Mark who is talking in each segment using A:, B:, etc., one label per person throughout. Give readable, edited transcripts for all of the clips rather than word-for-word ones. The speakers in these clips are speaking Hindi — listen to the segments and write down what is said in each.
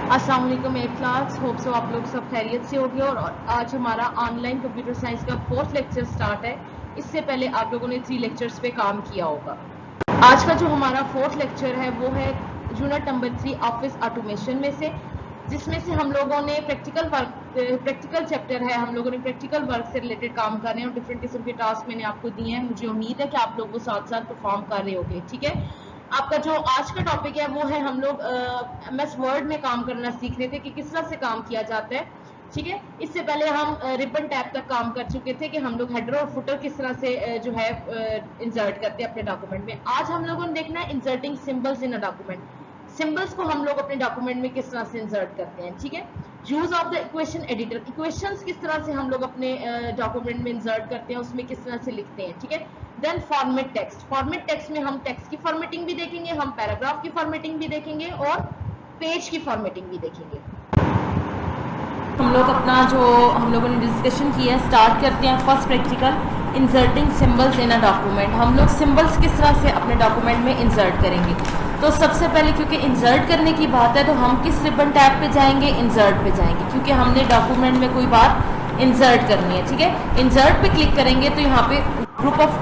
A: अस्सलाम वालेकुम एट क्लास, होप सो आप लोग सब खैरियत से होगी। और आज हमारा ऑनलाइन कंप्यूटर साइंस का 4th लेक्चर स्टार्ट है। इससे पहले आप लोगों ने 3 लेक्चर्स पे काम किया होगा। आज का जो हमारा 4th लेक्चर है वो है यूनिट नंबर 3 ऑफिस ऑटोमेशन में से, जिसमें से हम लोगों ने प्रैक्टिकल चैप्टर है, हम लोगों ने प्रैक्टिकल वर्क से रिलेटेड काम करने हैं और डिफरेंट किस्म के टास्क मैंने आपको दिए हैं। मुझे उम्मीद है कि आप लोग वो साथ साथ परफॉर्म कर रहे होंगे। ठीक है, आपका जो आज का टॉपिक है वो है हम लोग MS वर्ड में काम करना सीख रहे थे कि किस तरह से काम किया जाता है। ठीक है, इससे पहले हम रिबन टैब तक काम कर चुके थे कि हम लोग हेडर और फुटर किस तरह से जो है इंसर्ट करते हैं अपने डॉक्यूमेंट में। आज हम लोगों ने देखना है inserting symbols in a document. Symbols को हम लोग अपने डॉक्यूमेंट में किस तरह से इंसर्ट करते हैं। ठीक है, use of the equation editor, equations किस तरह से हम लोग अपने डॉक्यूमेंट में इंसर्ट करते हैं, उसमें किस तरह से लिखते हैं। ठीक है, then format text, format text में हम टेक्स्ट की फॉर्मेटिंग भी देखेंगे, हम पैराग्राफ की फॉर्मेटिंग भी देखेंगे और पेज की फॉर्मेटिंग भी देखेंगे। हम लोग अपना जो हम लोगों ने डिस्कशन किया है स्टार्ट करते हैं। First practical, inserting symbols in a document. हम लोग सिंबल्स किस तरह से अपने डॉक्यूमेंट में इंसर्ट करेंगे। तो सबसे पहले क्योंकि इंसर्ट करने की बात है तो हम किस रिबन टैब पे जाएंगे, इंसर्ट पे जाएंगे, क्योंकि हमने डॉक्यूमेंट में कोई बात इंसर्ट करनी है। ठीक है, इंसर्ट पे क्लिक करेंगे तो यहाँ पे ग्रुप ऑफ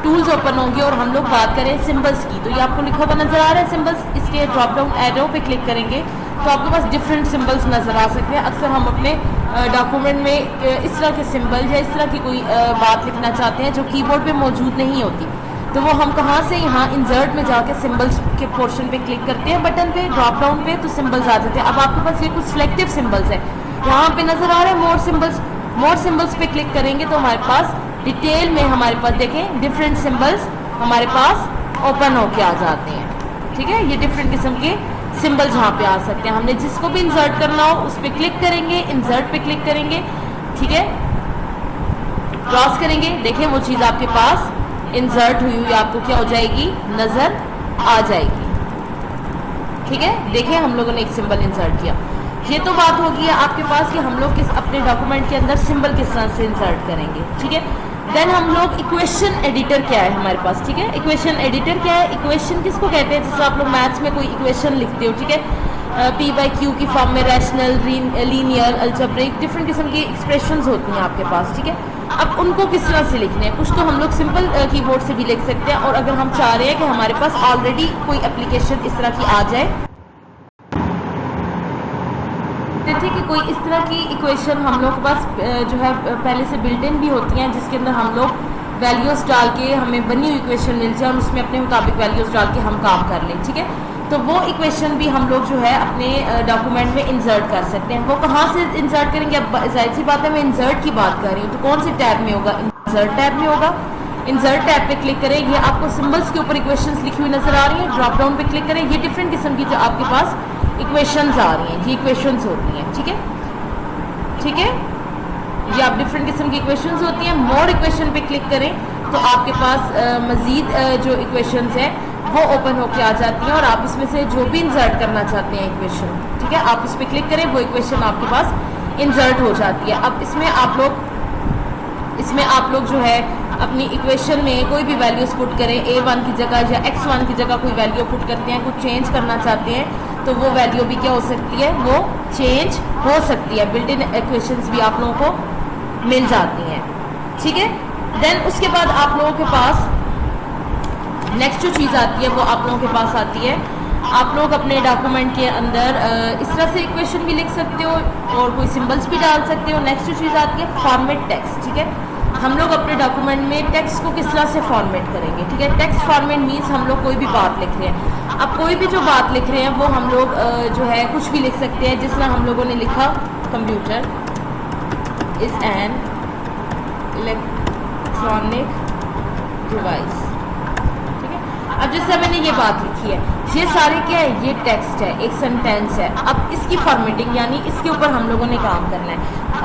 A: टूल्स ओपन होंगे और हम लोग बात करें सिंबल्स की। तो ये आपको लिखा हुआ नजर आ रहा है सिंबल्स, इसके ड्रॉप डाउन एरो पे क्लिक करेंगे तो आपके पास डिफरेंट सिंबल्स नजर आ सकते हैं। अक्सर हम अपने डॉक्यूमेंट में इस तरह के सिंबल या इस तरह की कोई बात लिखना चाहते हैं जो कीबोर्ड पे मौजूद नहीं होती, तो वो हम कहाँ से यहाँ इंसर्ट में जाके सिंबल्स के पोर्शन पे क्लिक करते हैं बटन पे, ड्रॉप डाउन पे, तो सिंबल्स आ जाते हैं। अब आपके पास ये कुछ सिलेक्टिव सिंबल्स है, यहाँ पे नजर आ रहा है मोर सिंबल्स पे क्लिक करेंगे तो हमारे पास डिटेल में हमारे पास देखें डिफरेंट सिंबल्स हमारे पास ओपन होके आ जाते हैं। ठीक है, ये डिफरेंट किस्म के सिंबल्स यहाँ पे आ सकते हैं। हमने जिसको भी इंसर्ट करना हो उस पर क्लिक करेंगे, इंसर्ट पे क्लिक करेंगे। ठीक है, क्रॉस करेंगे, देखें वो चीज़ आपके पास इंसर्ट हुई हुई आपको क्या हो जाएगी, नजर आ जाएगी। ठीक है, देखें हम लोगों ने एक सिंबल इंसर्ट किया। ये तो बात होगी आपके पास कि हम लोग किस अपने डॉक्यूमेंट के अंदर सिंबल किस तरह से इंसर्ट करेंगे। ठीक है, देन हम लोग इक्वेशन एडिटर क्या है हमारे पास। ठीक है, इक्वेशन एडिटर क्या है, इक्वेशन किसको कहते हैं, जैसे आप लोग मैथ्स में कोई इक्वेशन लिखते हो। ठीक है, P/Q की फॉर्म में रैशनल, लीनियर, अलजेब्रिक, डिफरेंट किस्म की एक्सप्रेशंस होती हैं आपके पास। ठीक है, अब उनको किस तरह से लिखने हैं, कुछ तो हम लोग सिंपल कीबोर्ड से भी लिख सकते हैं, और अगर हम चाह रहे हैं कि हमारे पास ऑलरेडी कोई एप्लीकेशन इस तरह की आ जाए, जैसे कि कोई इस तरह की इक्वेशन हम लोग के पास जो है पहले से बिल्ट इन भी होती हैं, जिसके अंदर हम लोग वैल्यूज़ डाल के हमें बनी हुई इक्वेशन मिल जाए और उसमें अपने मुताबिक वैल्यूज़ डाल के हम काम कर लें। ठीक है, तो वो इक्वेशन भी हम लोग जो है अपने डॉक्यूमेंट में इंसर्ट कर सकते हैं। वो कहाँ से इंसर्ट करेंगे, अब जाहिर सी बात है मैं इंसर्ट की बात कर रही हूँ, तो कौन से टैब में होगा, इंसर्ट टैब में होगा। इंसर्ट टैब पे क्लिक करें, ये आपको सिंबल्स के ऊपर इक्वेशंस लिखी हुई नजर आ रही है, ड्रॉप डाउन पे क्लिक करें, ये डिफरेंट किस्म की जो आपके पास इक्वेशंस आ रही हैं, ये इक्वेशंस होती हैं। ठीक है, ठीक है, ये आप डिफरेंट किस्म की इक्वेशंस होती हैं। मोर इक्वेशन पे क्लिक करें तो आपके पास मजीद जो इक्वेशंस हैं वो ओपन होके आ जाती हैं और आप इसमें से जो भी इंसर्ट करना चाहते हैं इक्वेशन, ठीक है, आप इस पर क्लिक करें, वो इक्वेशन आपके पास इंसर्ट हो जाती है। अब इसमें आप लोग जो है अपनी इक्वेशन में कोई भी वैल्यूज पुट करें, A1 की जगह या X1 की जगह कोई वैल्यू पुट करते हैं, कुछ चेंज करना चाहते हैं तो वो वैल्यू भी क्या हो सकती है, वो चेंज हो सकती है। बिल्ट इन इक्वेशंस भी आप लोगों को मिल जाती हैं। ठीक है, देन उसके बाद आप लोगों के पास नेक्स्ट जो चीज़ आती है वो आप लोगों के पास आती है, आप लोग अपने डॉक्यूमेंट के अंदर इस तरह से इक्वेशन भी लिख सकते हो और कोई सिंबल्स भी डाल सकते हो। नेक्स्ट जो चीज़ आती है फॉर्मेट टेक्स्ट। ठीक है, हम लोग अपने डॉक्यूमेंट में टेक्स्ट को किस तरह से फॉर्मेट करेंगे। ठीक है, टेक्स्ट फॉर्मेट मीन्स हम लोग कोई भी बात लिख रहे हैं। अब कोई भी जो बात लिख रहे हैं वो हम लोग जो है कुछ भी लिख सकते हैं, जिस तरह हम लोगों ने लिखा computer is an electronic device. अब जैसे मैंने ये बात लिखी है, ये सारे क्या है, ये टेक्स्ट है, एक सेंटेंस है। अब इसकी फॉर्मेटिंग यानी इसके ऊपर हम लोगों ने काम करना है।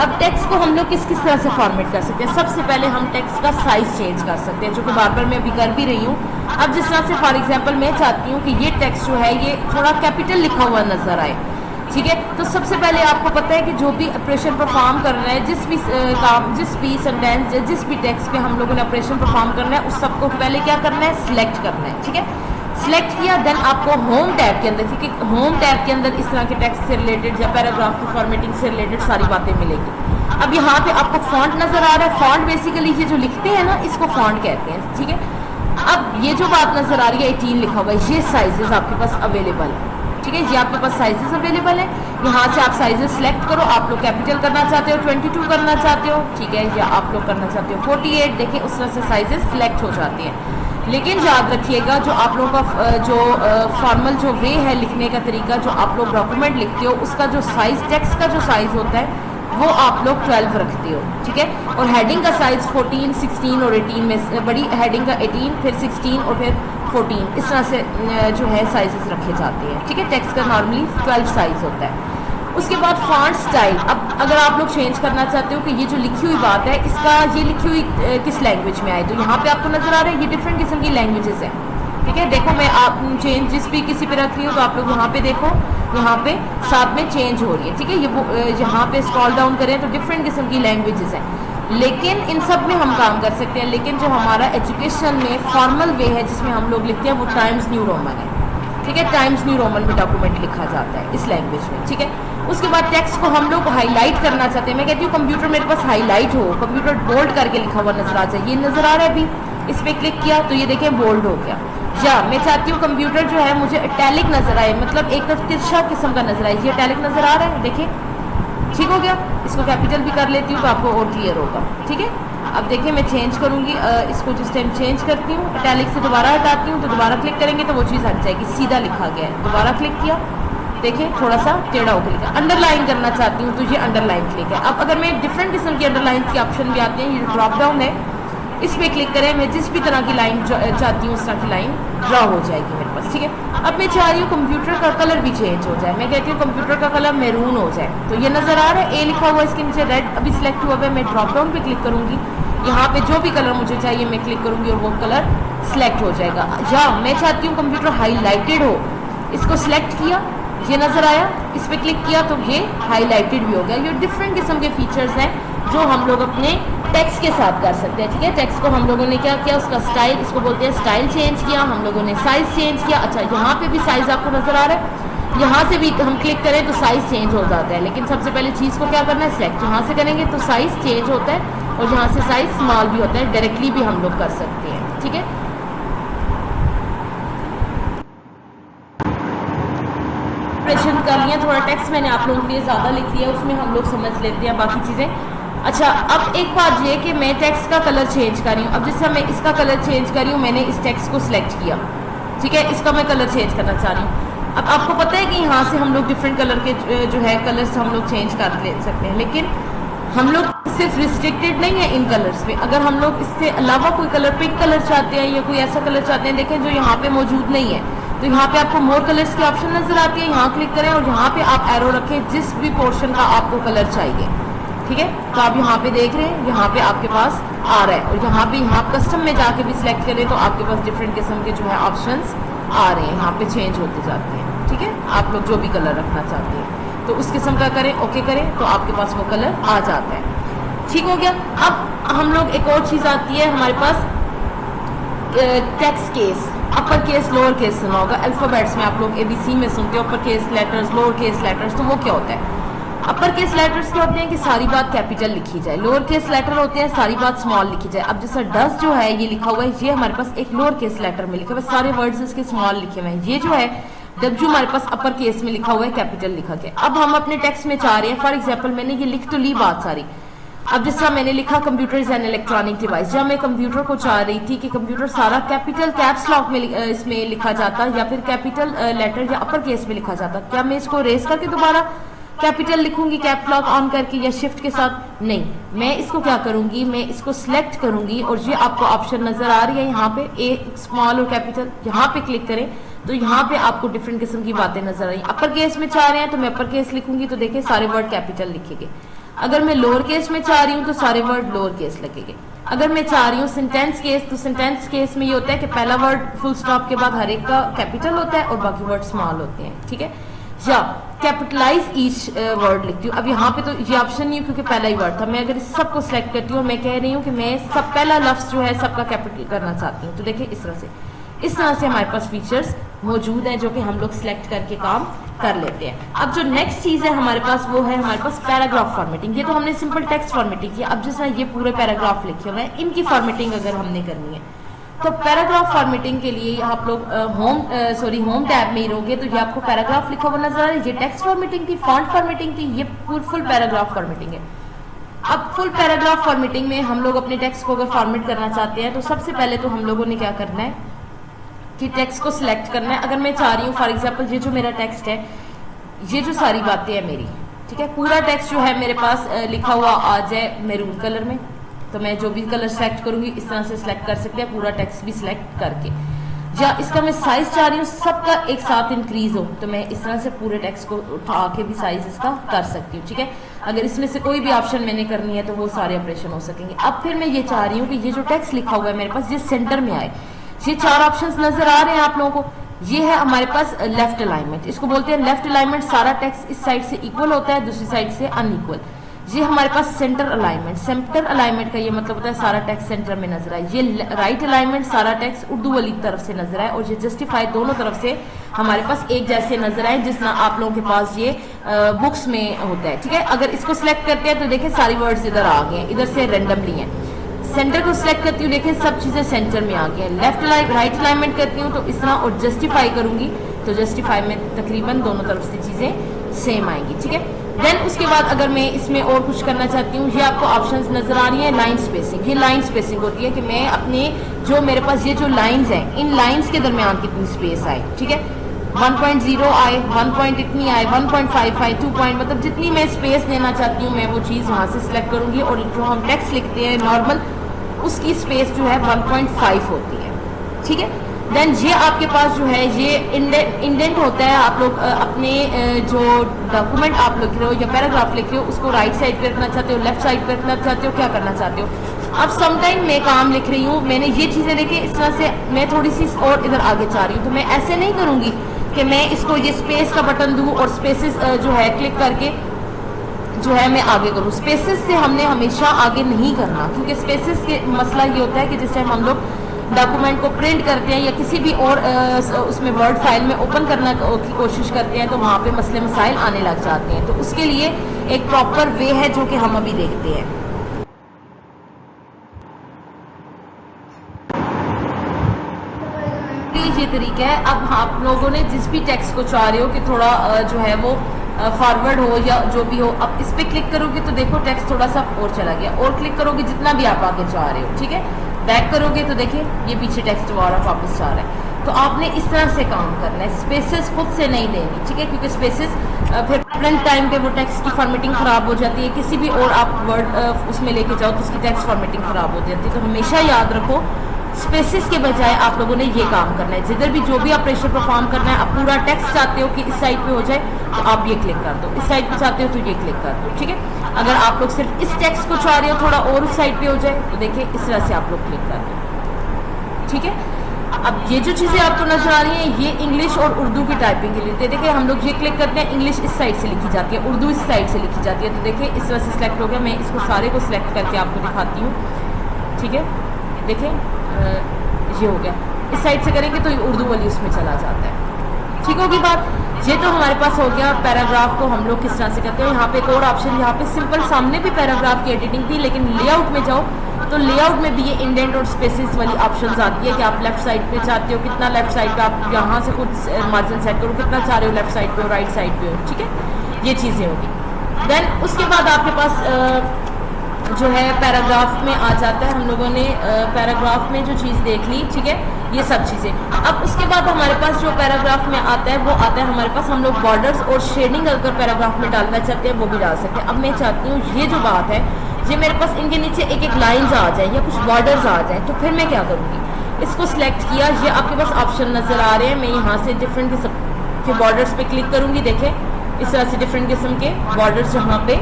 A: अब टेक्स्ट को हम लोग किस किस तरह से फॉर्मेट कर सकते हैं, सबसे पहले हम टेक्स्ट का साइज चेंज कर सकते हैं, जो कि बार बार मैं अभी कर भी रही हूँ। अब जिस तरह से फॉर एग्जाम्पल मैं चाहती हूँ कि ये टेक्स्ट जो है ये थोड़ा कैपिटल लिखा हुआ नजर आए। ठीक है, तो सबसे पहले आपको पता है कि जो भी ऑपरेशन परफॉर्म करना है, जिस भी सेंटेंस, जिस भी टेक्स्ट पे हम लोगों ने ऑपरेशन परफॉर्म करना है, उस सबको पहले क्या करना है, सिलेक्ट करना है। ठीक है, सिलेक्ट किया, देन आपको होम टैब के अंदर, ठीक है, होम टैब के अंदर इस तरह के टेक्स्ट से रिलेटेड या पैराग्राफ की फॉर्मेटिंग से रिलेटेड सारी बातें मिलेंगी। अब यहाँ पे आपको फॉन्ट नजर आ रहा है, फॉन्ट बेसिकली ये जो लिखते हैं ना इसको फॉन्ट कहते हैं, ठीक है। अब ये जो बात नजर आ रही है 18 लिखा हुआ है, ये साइजेस आपके पास अवेलेबल है, ठीक है, ये आपके पास साइजेस अवेलेबल है। यहाँ से आप साइजेस सिलेक्ट करो, आप लोग कैपिटल करना चाहते हो 22 करना चाहते हो, ठीक है, या आप लोग करना चाहते हो 48, देखिए उस तरह से साइजेस सिलेक्ट हो जाते हैं। लेकिन याद रखिएगा जो आप लोगों का जो फॉर्मल जो वे है लिखने का तरीका, जो आप लोग डॉक्यूमेंट लिखते हो उसका जो साइज, टेक्स्ट का जो साइज होता है वो आप लोग 12 रखते हो, ठीक है, और हेडिंग का साइज 14, 16 और 18 में, बड़ी हेडिंग का 18, फिर 16 और फिर 14, इस तरह से जो है साइजेस रखे जाते हैं, ठीक है। टेक्स्ट का नॉर्मली 12 साइज होता है। उसके बाद फॉन्ट स्टाइल, अब अगर आप लोग चेंज करना चाहते हो कि ये जो लिखी हुई बात है इसका ये लिखी हुई किस लैंग्वेज में आए, तो यहाँ पे आपको नजर आ रहा है ये डिफरेंट किस्म की लैंग्वेजेस हैं, ठीक है। देखो मैं आप चेंज जिस भी किसी पे रख रही हूँ तो आप लोग यहाँ पे देखो, यहाँ पे साथ में चेंज हो रही है, ठीक है। ये यहाँ पे स्क्रॉल डाउन करें तो डिफरेंट किस्म की लैंग्वेजेस हैं, लेकिन इन सब में हम काम कर सकते हैं। लेकिन जो हमारा एजुकेशन में फॉर्मल वे है जिसमें हम लोग लिखते हैं वो टाइम्स न्यू रोमन है, ठीक है, टाइम्स न्यू रोमन में डॉक्यूमेंट लिखा जाता है इस लैंग्वेज में, ठीक है। उसके बाद टेक्स्ट को हम लोग हाईलाइट करना चाहते हैं, मैं कहती हूँ कंप्यूटर मेरे पास हाईलाइट हो, कंप्यूटर बोल्ड करके लिखा हुआ नजर आ जाए, ये नजर आ रहा है अभी, इस पर क्लिक किया तो ये देखें बोल्ड हो गया। या मैं चाहती हूँ कंप्यूटर जो है मुझे इटैलिक नजर आए, मतलब एक तरफ तिरछा किस्म का नजर आए, ये इटैलिक नजर आ रहा है, देखिए ठीक हो गया। इसको कैपिटल भी कर लेती हूँ तो आपको और क्लियर होगा, ठीक है। अब देखिए मैं चेंज करूँगी, इसको जिस टाइम चेंज करती हूँ इटैलिक से दोबारा हटाती हूँ तो दोबारा क्लिक करेंगे तो वो चीज़ हट जाएगी, सीधा लिखा गया है, दोबारा क्लिक किया देखिए थोड़ा सा टेढ़ा होकर लिखा। अंडरलाइन करना चाहती हूँ तो ये अंडरलाइन क्लिक है। अब अगर मैं डिफरेंट किस्म की अंडरलाइन के ऑप्शन भी आते हैं, ये ड्रॉप डाउन है, इस पर क्लिक करें, मैं जिस भी तरह की लाइन चाहती हूँ उस तरह की लाइन ड्रॉ हो जाएगी मेरे पास, ठीक है। अब मैं चाह रही हूँ कंप्यूटर का कलर भी चेंज हो जाए, मैं कहती हूँ कंप्यूटर का कलर मैरून हो जाए, तो ये नजर आ रहा है ए लिखा हुआ इसके नीचे रेड अभी सिलेक्ट हुआ है, मैं ड्रॉप डाउन पे क्लिक करूंगी, यहाँ पे जो भी कलर मुझे चाहिए मैं क्लिक करूंगी और वो कलर सिलेक्ट हो जाएगा। या मैं चाहती हूँ कंप्यूटर हाईलाइटेड हो, इसको सिलेक्ट किया, ये नजर आया, इस पर क्लिक किया तो ये हाईलाइटेड भी हो गया। ये डिफरेंट किस्म के फीचर्स हैं जो हम लोग अपने टेक्स्ट के साथ कर सकते हैं, ठीक है। टेक्स्ट को हम लोगों ने क्या किया, उसका स्टाइल, इसको बोलते हैं स्टाइल, चेंज किया, हम लोगों ने साइज चेंज किया। अच्छा यहाँ पे भी साइज आपको नजर आ रहा है, यहाँ से भी हम क्लिक करें तो साइज चेंज हो जाता है, लेकिन सबसे पहले चीज़ को क्या करना है, सिलेक्ट, यहाँ से करेंगे तो साइज चेंज होता है और यहाँ से साइज स्मॉल भी होता है, डायरेक्टली भी हम लोग कर सकते हैं, ठीक है। प्रेशन कर लिया, थोड़ा टेक्स्ट मैंने आप लोगों के लिए ज़्यादा लिख लिया, उसमें हम लोग समझ लेते हैं बाकी चीज़ें। अच्छा अब एक बात ये कि मैं टेक्स्ट का कलर चेंज कर रही हूँ, अब जैसे मैं इसका कलर चेंज कर रही हूँ, मैंने इस टेक्स्ट को सिलेक्ट किया, ठीक है, इसका मैं कलर चेंज करना चाह रही हूँ। अब आपको पता है कि यहाँ से हम लोग डिफरेंट कलर के जो है कलर्स हम लोग चेंज कर ले सकते हैं, लेकिन हम लोग सिर्फ रिस्ट्रिक्टेड नहीं है इन कलर्स पे। अगर हम लोग इससे अलावा कोई कलर, पिंक कलर चाहते हैं या कोई ऐसा कलर चाहते हैं, देखें जो यहाँ पे मौजूद नहीं है, तो यहाँ पे आपको मोर कलर्स की ऑप्शन नजर आती है, यहाँ क्लिक करें और यहाँ पे आप एरो रखें जिस भी पोर्शन का आपको कलर चाहिए, ठीक है। तो आप यहाँ पे देख रहे हैं, यहाँ पे आपके पास आ रहा है, और यहाँ पे यहाँ कस्टम में जाके भी सिलेक्ट करें तो आपके पास डिफरेंट किस्म के जो है ऑप्शंस आ रहे हैं, यहाँ पे चेंज होते जाते हैं, ठीक है। आप लोग जो भी कलर रखना चाहते हैं तो उस किस्म का करें, ओके करें तो आपके पास वो कलर आ जाता है, ठीक हो गया। अब हम लोग एक और चीज़ आती है हमारे पास, text case, upper case lower case सुना होगा, अल्फ़ाबेट्स में आप लोग ABC में सुनते हो upper case letters, lower case letters, तो वो क्या होता है। अपर केस लेटर्स क्या होते हैं कि सारी बात कैपिटल लिखी जाए, लोअर केस लेटर होते हैं सारी बात स्मॉल लिखी जाए। अब जैसा डस जो है ये लिखा हुआ है, ये हमारे पास एक लोअर केस लेटर में लिखा हुआ है, सारे वर्ड्स इसके स्मॉल लिखे हुए हैं। ये जो है डब्ल्यू हमारे पास अपर केस में लिखा हुआ है, कैपिटल लिखा गया। अब हम अपने टेक्स्ट में चाह रहे हैं, फॉर एग्जाम्पल मैंने ये लिख तो ली बात सारी, अब जिस तरह मैंने लिखा computer is an electronic device, जब मैं कंप्यूटर को चाह रही थी कि कंप्यूटर सारा कैपिटल कैप्स लॉक में इसमें लिखा जाता या फिर कैपिटल लेटर या अपर केस में लिखा जाता, क्या मैं इसको रेस करके दोबारा कैपिटल लिखूंगी कैप लॉक ऑन करके या शिफ्ट के साथ? नहीं, मैं इसको क्या करूंगी, मैं इसको सिलेक्ट करूंगी और ये आपको ऑप्शन नजर आ रही है यहाँ पे, ए स्मॉल और कैपिटल, यहाँ पे क्लिक करें तो यहाँ पे आपको डिफरेंट किस्म की बातें नजर आई। अपर केस में चाह रहे हैं तो मैं अपर केस लिखूंगी तो देखिए सारे वर्ड कैपिटल लिखेंगे। अगर मैं लोअर केस में चाह रही हूँ तो सारे वर्ड लोअर केस लगेंगे। अगर मैं चाह रही हूँ सेंटेंस केस, तो सेंटेंस केस में ये होता है कि पहला वर्ड फुल स्टॉप के बाद हर एक का कैपिटल होता है और बाकी वर्ड स्मॉल होते हैं, ठीक है। या कैपिटलाइज ईच वर्ड लिखती हूँ। अब यहाँ पे तो ये ऑप्शन नहीं है क्योंकि पहला ही वर्ड था। मैं अगर इस सबको सिलेक्ट करती हूँ, मैं कह रही हूँ कि मैं सब पहला लफ्ज जो है सबका कैपिटल करना चाहती हूँ, तो देखिए इस तरह से इस तरह से हमारे पास फीचर्स मौजूद हैं जो कि हम लोग सिलेक्ट करके काम कर लेते हैं। अब जो नेक्स्ट चीज़ है हमारे पास वो है हमारे पास पैराग्राफ फॉर्मेटिंग। ये तो हमने सिंपल टेक्स्ट फॉर्मेटिंग किया। अब जिस तरह ये पूरे पैराग्राफ लिखे हुए हैं इनकी फॉर्मेटिंग अगर हमने करनी है तो पैराग्राफ फॉर्मेटिंग के लिए आप लोग होम टैब में ही रहोगे तो ये आपको पैराग्राफ लिखा हुआ नजर आ रहा है। ये टेक्स्ट फॉर्मेटिंग थी, फॉन्ट फॉर्मेटिंग थी, ये फुल पैराग्राफ फॉर्मेटिंग है। अब फुल पैराग्राफ फॉर्मेटिंग में हम लोग अपने टेक्स्ट को अगर फॉर्मेट करना चाहते हैं तो सबसे पहले तो हम लोगों ने क्या करना है कि टेक्स्ट को सिलेक्ट करना है। अगर मैं चाह रही हूँ फॉर एग्जाम्पल ये जो मेरा टेक्स्ट है, ये जो सारी बातें हैं मेरी, ठीक है, पूरा टेक्स्ट जो है मेरे पास लिखा हुआ आ जाए मैरून कलर में, तो मैं जो भी कलर सेलेक्ट करूंगी इस तरह से सिलेक्ट कर सकते हैं, पूरा टेक्स्ट भी सिलेक्ट करके। या इसका मैं साइज चाह रही हूँ सबका एक साथ इंक्रीज हो तो मैं इस तरह से पूरे टेक्स्ट को उठा के भी साइज इसका कर सकती हूँ, ठीक है। अगर इसमें से कोई भी ऑप्शन मैंने करनी है तो वो सारे ऑपरेशन हो सकेंगे। अब फिर मैं ये चाह रही हूँ कि ये जो टेक्स्ट लिखा हुआ है मेरे पास ये सेंटर में आए। ये 4 ऑप्शंस नजर आ रहे हैं आप लोगों को। ये है हमारे पास लेफ्ट अलाइनमेंट, इसको बोलते हैं लेफ्ट अलाइनमेंट। सारा टेक्स्ट इस साइड से इक्वल होता है, दूसरी साइड से अनइक्वल। ये हमारे पास सेंटर अलाइनमेंट। सेंटर अलाइनमेंट का ये मतलब होता है सारा टेक्स्ट सेंटर में नजर आए। ये राइट अलाइनमेंट, सारा टेक्स्ट उर्दू वाली तरफ से नजर आए। और ये जस्टिफाई दोनों तरफ से हमारे पास एक जैसे नजर आए, जिस तरह आप लोगों के पास ये बुक्स में होता है, ठीक है। अगर इसको सिलेक्ट करते हैं तो देखिए सारी वर्ड्स इधर आ गए, इधर से रेंडमली हैं। सेंटर को सिलेक्ट करती हूँ, देखिए सब चीजें सेंटर में आ गई हैं। लेफ्ट राइट अलाइनमेंट करती हूँ तो इस तरह, और जस्टिफाई करूंगी तो जस्टिफाई में तकरीबन दोनों तरफ से चीजें सेम आएंगी, ठीक है। देन उसके बाद अगर मैं इसमें और कुछ करना चाहती हूँ, ये आपको ऑप्शंस नजर आ रही है। लाइन स्पेसिंग, ये लाइन स्पेसिंग होती है कि मैं अपने जो मेरे पास ये जो लाइंस हैं इन लाइंस के दरमियान कितनी स्पेस आए, ठीक है। 1.0 आए, 1 पॉइंट इतनी आए, 1.55, 2 पॉइंट, मतलब जितनी मैं स्पेस लेना चाहती हूँ मैं वो चीज़ यहाँ से सिलेक्ट करूंगी। और जो हम टेक्स्ट लिखते हैं नॉर्मल उसकी स्पेस जो है 1.5 होती है, ठीक है। देन ये आपके पास जो है ये इंडेंट होता है। आप लोग अपने जो डॉक्यूमेंट आप लिख रहे हो या पैराग्राफ लिख रहे हो उसको राइट साइड पे रखना चाहते हो, लेफ्ट साइड पे रखना चाहते हो, क्या करना चाहते हो। अब समटाइम मैं काम लिख रही हूँ, मैंने ये चीज़ें देखी इस तरह से मैं थोड़ी सी और इधर आगे चाह रही हूँ, तो मैं ऐसे नहीं करूँगी कि मैं इसको ये स्पेस का बटन दूँ और स्पेसिस जो है क्लिक करके जो है मैं आगे करूँ। स्पेसेस से हमने हमेशा आगे नहीं करना, क्योंकि स्पेसेस के मसला ये होता है कि जिस टाइम हम लोग डॉक्यूमेंट को प्रिंट करते हैं या किसी भी और उसमें वर्ड फाइल में ओपन करना की कोशिश करते हैं तो वहाँ पे मसले मसाइल आने लग जाते हैं। तो उसके लिए एक प्रॉपर वे है जो कि हम अभी देखते हैं। ये तरीका है। अब आप लोगों ने जिस भी टेक्स्ट को चाह रहे हो कि थोड़ा जो है वो फॉरवर्ड हो या जो भी हो, अब इस पे क्लिक करोगे तो देखो टेक्स्ट थोड़ा सा और चला गया, और क्लिक करोगे जितना भी आप आगे चाह रहे हो, ठीक है। बैक करोगे तो देखिए ये पीछे टेक्स्ट वापस जा रहा है। तो आपने इस तरह से काम करना है, स्पेसेस खुद से नहीं देनी, ठीक है, क्योंकि स्पेसेस फिर प्रिंट टाइम पे वो टेक्स्ट की फॉर्मेटिंग खराब हो जाती है। किसी भी और आप वर्ड उसमें लेके जाओ तो उसकी टेक्स्ट फॉर्मेटिंग खराब हो जाती है। तो हमेशा याद रखो स्पेसेस के बजाय आप लोगों ने ये काम करना है। जिधर भी जो भी ऑपरेशन परफॉर्म करना है, आप पूरा टेक्स्ट चाहते हो कि इस साइड पे हो जाए तो आप ये क्लिक कर दो, इस साइड पे चाहते हो तो ये क्लिक कर दो, ठीक है। अगर आप लोग सिर्फ इस टेक्स्ट को चाह रहे हो थोड़ा और उस साइड पे हो जाए तो देखिए इस तरह से आप लोग क्लिक कर दो, ठीक है। अब ये जो चीज़ें आपको नजर आ रही हैं ये इंग्लिश और उर्दू की टाइपिंग के लिए। देखिए हम लोग ये क्लिक करते हैं, इंग्लिश इस साइड से लिखी जाती है, उर्दू इस साइड से लिखी जाती है। तो देखिए इस तरह से सिलेक्ट हो गया। मैं इसको सारे को सिलेक्ट करके आपको दिखाती हूँ, ठीक है। देखिए ये हो गया, इस साइड से करेंगे तो ये उर्दू वाली उसमें चला जाता है, ठीक होगी बात। ये तो हमारे पास हो गया पैराग्राफ को हम लोग किस तरह से करते हैं। यहाँ पे एक और ऑप्शन, यहाँ पे सिंपल सामने भी पैराग्राफ की एडिटिंग थी, लेकिन लेआउट में जाओ तो लेआउट में भी ये इंडेंट और स्पेसिस वाली ऑप्शंस आती है कि आप लेफ्ट साइड पे चाहते हो कितना, लेफ्ट साइड पे आप यहाँ से खुद मार्जिन सेट करो कितना चाह रहे हो, लेफ्ट साइड पे हो, राइट साइड पे हो, ठीक है। ये चीज़ें होगी। देन उसके बाद आपके पास जो है पैराग्राफ में आ जाता है। हम लोगों ने पैराग्राफ में जो चीज़ देख ली, ठीक है, ये सब चीज़ें। अब उसके बाद हमारे पास जो पैराग्राफ में आता है वो आता है हमारे पास, हम लोग बॉर्डर्स और शेडिंग अगर पैराग्राफ में डालना चाहते हैं वो भी डाल सकते हैं। अब मैं चाहती हूँ ये जो बात है ये मेरे पास इनके नीचे एक एक लाइन्स आ जाए या कुछ बॉर्डर्स आ जाए, तो फिर मैं क्या करूँगी, इसको सिलेक्ट किया, ये आपके पास ऑप्शन नज़र आ रहे हैं। मैं यहाँ से डिफरेंट किस्म के बॉर्डर्स पे क्लिक करूँगी। देखें इस तरह से डिफरेंट किस्म के बॉर्डर्स यहाँ पे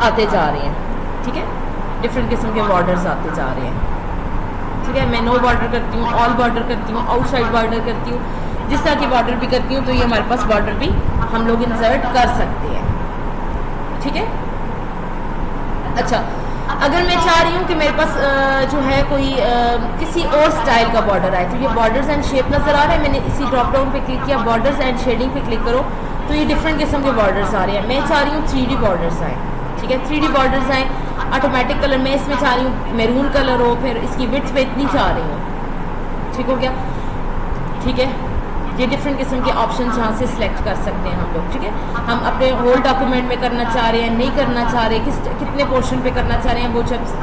A: आते जा रहे हैं, ठीक है, डिफरेंट किस्म के बॉर्डर्स आते जा रहे हैं, ठीक है। मैं नो बॉर्डर करती हूँ, ऑल बॉर्डर करती हूँ, आउटसाइड बॉर्डर करती हूँ, जिस तरह की बॉर्डर भी करती हूँ तो ये हमारे पास बॉर्डर भी हम लोग इंसर्ट कर सकते हैं, ठीक है। अच्छा, अगर मैं चाह रही हूँ कि मेरे पास जो है कोई किसी और स्टाइल का बॉर्डर आए, तो ये बॉर्डर्स एंड शेप नज़र आ रहा है, मैंने इसी ड्रॉप डाउन पे क्लिक किया, बॉर्डर्स एंड शेडिंग पे क्लिक करो तो ये डिफरेंट किस्म के बॉर्डर्स आ रहे हैं। मैं चाह रही हूँ 3D बॉर्डर्स आए, ठीक है, 3D बॉर्डर्स आए ऑटोमेटिक कलर। मैं इसमें चाह रही हूँ मैरून कलर हो, फिर इसकी विड्थ पे इतनी चाह रही हूँ, ठीक हो गया, ठीक है। ये डिफरेंट किस्म के ऑप्शन यहाँ से सिलेक्ट कर सकते हैं हम लोग, ठीक है। हम अपने होल डॉक्यूमेंट में करना चाह रहे हैं, नहीं करना चाह रहे, कितने पोर्शन पे करना चाह रहे हैं, वो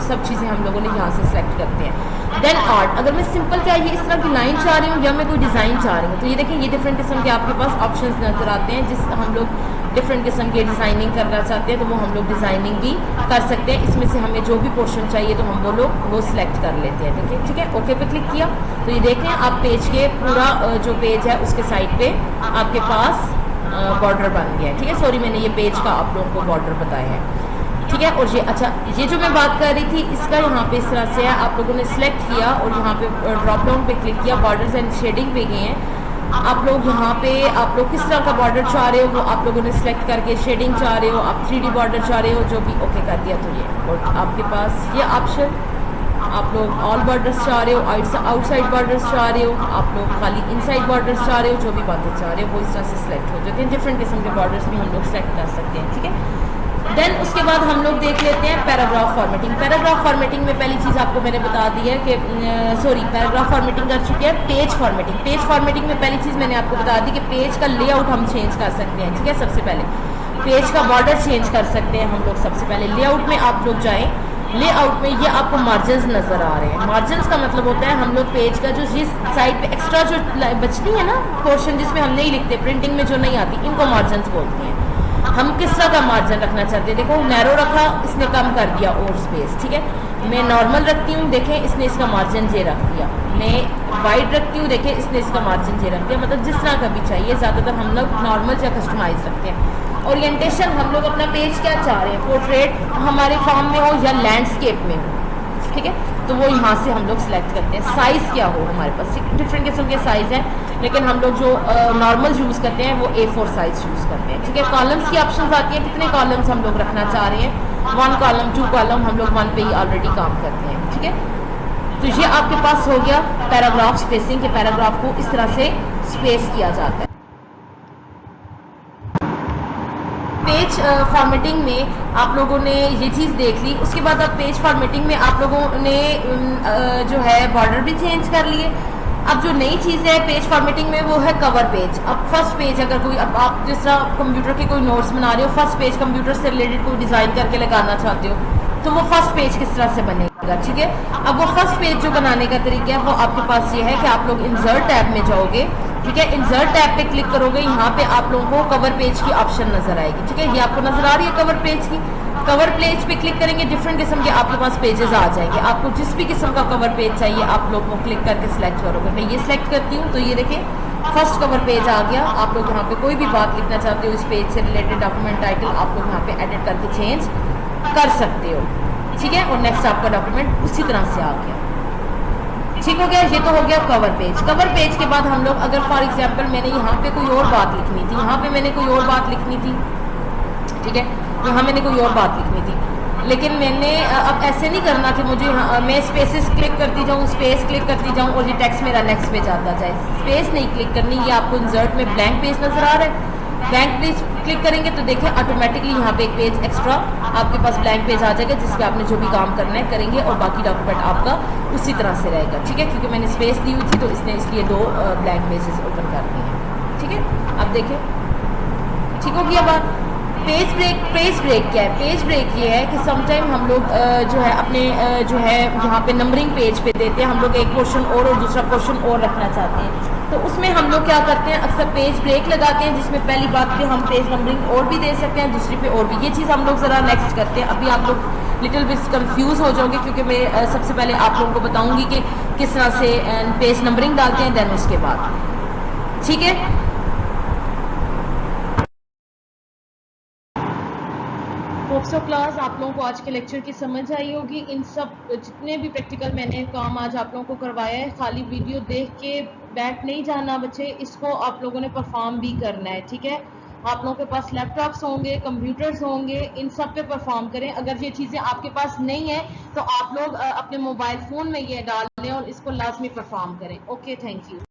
A: सब चीज़ें हम लोगों ने यहाँ से सिलेक्ट करते हैं। देन आर्ट, अगर मैं सिंपल क्या ये इस तरह की लाइन चाह रही हूँ या मैं कोई डिज़ाइन चाह रही हूँ, तो ये देखिए ये डिफरेंट किस्म के आपके पास ऑप्शन नजर आते हैं। जिस हम लोग डिफरेंट किस्म के डिज़ाइनिंग करना चाहते हैं तो वो हम लोग डिज़ाइनिंग भी कर सकते हैं। इसमें से हमें जो भी पोर्शन चाहिए तो हम वो सिलेक्ट कर लेते हैं, ठीक है, ठीक है। ओके पे क्लिक किया तो ये देखें आप पेज के पूरा जो पेज है उसके साइड पे आपके पास बॉर्डर बन गया है, ठीक है। सॉरी, मैंने ये पेज का आप लोगों को बॉर्डर बताया है, ठीक है। और ये अच्छा, ये जो मैं बात कर रही थी इसका यहाँ पे इस तरह से है, आप लोगों ने सिलेक्ट किया और यहाँ पे ड्रॉप डाउन पे क्लिक किया, बॉर्डर्स एंड शेडिंग पे गए हैं। आप लोग यहाँ पे आप लोग किस तरह का बॉर्डर चाह रहे हो वो आप लोगों ने सिलेक्ट करके, शेडिंग चाह रहे हो आप, 3D बॉर्डर चाह रहे हो, जो भी ओके कर दिया तो ये, और आपके पास ये ऑप्शन, आप लोग ऑल बॉर्डर्स चाह रहे हो, आउटसाइड बॉर्डर्स चाह रहे हो, आप लोग खाली इनसाइड बॉर्डर्स चाह रहे हो, जो भी बातें चाह रहे हो वो इस तरह से सिलेक्ट हो जाते हैं। डिफरेंट किस्म के बॉर्डर्स भी हम लोग सिलेक्ट कर सकते हैं, ठीक है। देन उसके बाद हम लोग देख लेते हैं पैराग्राफ फॉर्मेटिंग। पैराग्राफ फॉर्मेटिंग में पहली चीज़ आपको मैंने बता दी है कि पैराग्राफ फॉर्मेटिंग कर चुकी है। पेज फॉर्मेटिंग, पेज फॉर्मेटिंग में पहली चीज़ मैंने आपको बता दी कि पेज का लेआउट हम चेंज कर सकते हैं, ठीक है। सबसे पहले पेज का बॉर्डर चेंज कर सकते हैं हम लोग। सबसे पहले लेआउट में आप लोग जाएँ, लेआउट में ये आपको मार्जिन्स नज़र आ रहे हैं। मार्जिन्स का मतलब होता है हम लोग पेज का जो जिस साइड पे एक्स्ट्रा जो बचती है ना पोर्शन जिसमें हम नहीं लिखते, प्रिंटिंग में जो नहीं आती, इनको मार्जिन्स बोलते हैं। हम किस तरह का मार्जिन रखना चाहते हैं, देखो नैरो रखा, इसने कम कर दिया और स्पेस, ठीक है। मैं नॉर्मल रखती हूँ, देखें इसने इसका मार्जिन ये रख दिया। मैं वाइड रखती हूँ, देखें इसने इसका मार्जिन ये रख दिया। मतलब जिस तरह का भी चाहिए, ज़्यादातर हम लोग नॉर्मल या कस्टमाइज रखते हैं। ओरिएंटेशन, हम लोग अपना पेज क्या चाह रहे हैं, पोर्ट्रेट हमारे फॉर्म में हो या लैंडस्केप में हो, ठीक है, तो वो यहाँ से हम लोग सिलेक्ट करते हैं। साइज़ क्या हो हमारे पास, डिफरेंट किस्म के साइज़ हैं, लेकिन हम लोग जो नॉर्मल यूज़ करते हैं वो A4 साइज़ यूज़ करते हैं, ठीक है। कॉलम्स की ऑप्शन आती है, कितने कॉलम्स हम लोग रखना चाह रहे हैं, 1 कॉलम 2 कॉलम, हम लोग 1 पे ही ऑलरेडी काम करते हैं, ठीक है। तो ये आपके पास हो गया पैराग्राफ स्पेसिंग के, पैराग्राफ को इस तरह से स्पेस किया जाता है। पेज फॉर्मेटिंग में आप लोगों ने ये चीज़ देख ली। उसके बाद अब पेज फॉर्मेटिंग में आप लोगों ने जो है बॉर्डर भी चेंज कर लिए। अब जो नई चीज़ है पेज फॉर्मेटिंग में वो है कवर पेज। अब फर्स्ट पेज अगर कोई, अब आप जिस तरह कंप्यूटर के कोई नोट्स बना रहे हो, फर्स्ट पेज कंप्यूटर से रिलेटेड कोई डिज़ाइन करके लगाना चाहते हो, तो वो फर्स्ट पेज किस तरह से बनेगा, ठीक है। अब वो फर्स्ट पेज जो बनाने का तरीका है वो आपके पास ये है कि आप लोग इंसर्ट टैब में जाओगे, ठीक है। इंसर्ट टैब पे क्लिक करोगे, यहाँ पे आप लोगों को कवर पेज की ऑप्शन नजर आएगी, ठीक है। ये आपको नजर आ रही है कवर पेज की। कवर पेज पे क्लिक करेंगे, डिफरेंट किस्म के आपके पास पेजेस आ जाएंगे। आपको जिस भी किस्म का कवर पेज चाहिए आप लोग वो क्लिक करके सिलेक्ट करोगे। मैं ये सिलेक्ट करती हूँ तो ये देखिए फर्स्ट कवर पेज आ गया। आप लोग यहाँ पे कोई भी बात लिखना चाहते हो इस पेज से रिलेटेड, डॉक्यूमेंट टाइटल आप लोग यहाँ पे एडिट करके चेंज कर सकते हो, ठीक है। और नेक्स्ट आपका डॉक्यूमेंट उसी तरह से आ गया, ठीक हो गया। ये तो हो गया कवर पेज। कवर पेज के बाद हम लोग अगर फॉर एग्जांपल मैंने यहाँ पे कोई और बात लिखनी थी, यहाँ पे मैंने कोई और बात लिखनी थी, ठीक है, यहाँ मैंने कोई और बात लिखनी थी, लेकिन मैंने अब ऐसे नहीं करना कि मुझे मैं स्पेसेस क्लिक करती जाऊँ, स्पेस क्लिक करती जाऊँ और ये टेक्स्ट मेरा नेक्स्ट पेज आता जाए। स्पेस नहीं क्लिक करनी, ये आपको इंसर्ट में ब्लैंक पेज नजर आ रहा है। ब्लैंक पेज क्लिक करेंगे तो देखिए ऑटोमेटिकली यहाँ पे एक पेज एक्स्ट्रा आपके पास ब्लैंक पेज आ जाएगा, जिस पे आपने जो भी काम करना है करेंगे और बाकी डॉक्यूमेंट आपका उसी तरह से रहेगा, ठीक है। क्योंकि मैंने स्पेस दी हुई थी तो इसने इसलिए 2 ब्लैंक पेजेस ओपन कर दिए हैं, ठीक है। अब देखें ठीक हो गया बात। पेज ब्रेक, पेज ब्रेक क्या है? पेज ब्रेक ये है कि समटाइम हम लोग जो है अपने जो है यहाँ पे नंबरिंग पेज पे देते हैं, हम लोग एक पोर्शन और दूसरा पोर्शन और रखना चाहते हैं, तो उसमें हम लोग क्या करते हैं अक्सर पेज ब्रेक लगाते हैं, जिसमें पहली बात पे हम पेज नंबरिंग और भी दे सकते हैं, दूसरी पे और भी। ये चीज़ हम लोग ज़रा नेक्स्ट करते हैं। अभी आप लोग लिटिल बिट कंफ्यूज हो जाओगे क्योंकि मैं सबसे पहले आप लोगों को बताऊंगी कि किस तरह से पेज नंबरिंग डालते हैं, देन उसके बाद, ठीक है। होप्स ऑफ क्लास आप लोगों को आज के लेक्चर की समझ आई होगी। इन सब जितने भी प्रैक्टिकल मैंने काम आज आप लोगों को करवाया है, खाली वीडियो देख के बैठ नहीं जाना बच्चे, इसको आप लोगों ने परफॉर्म भी करना है, ठीक है। आप लोगों के पास लैपटॉप्स होंगे, कंप्यूटर्स होंगे, इन सब पे परफॉर्म करें। अगर ये चीज़ें आपके पास नहीं है तो आप लोग अपने मोबाइल फ़ोन में ये डाल लें और इसको लाजमी परफॉर्म करें। Okay, thank you.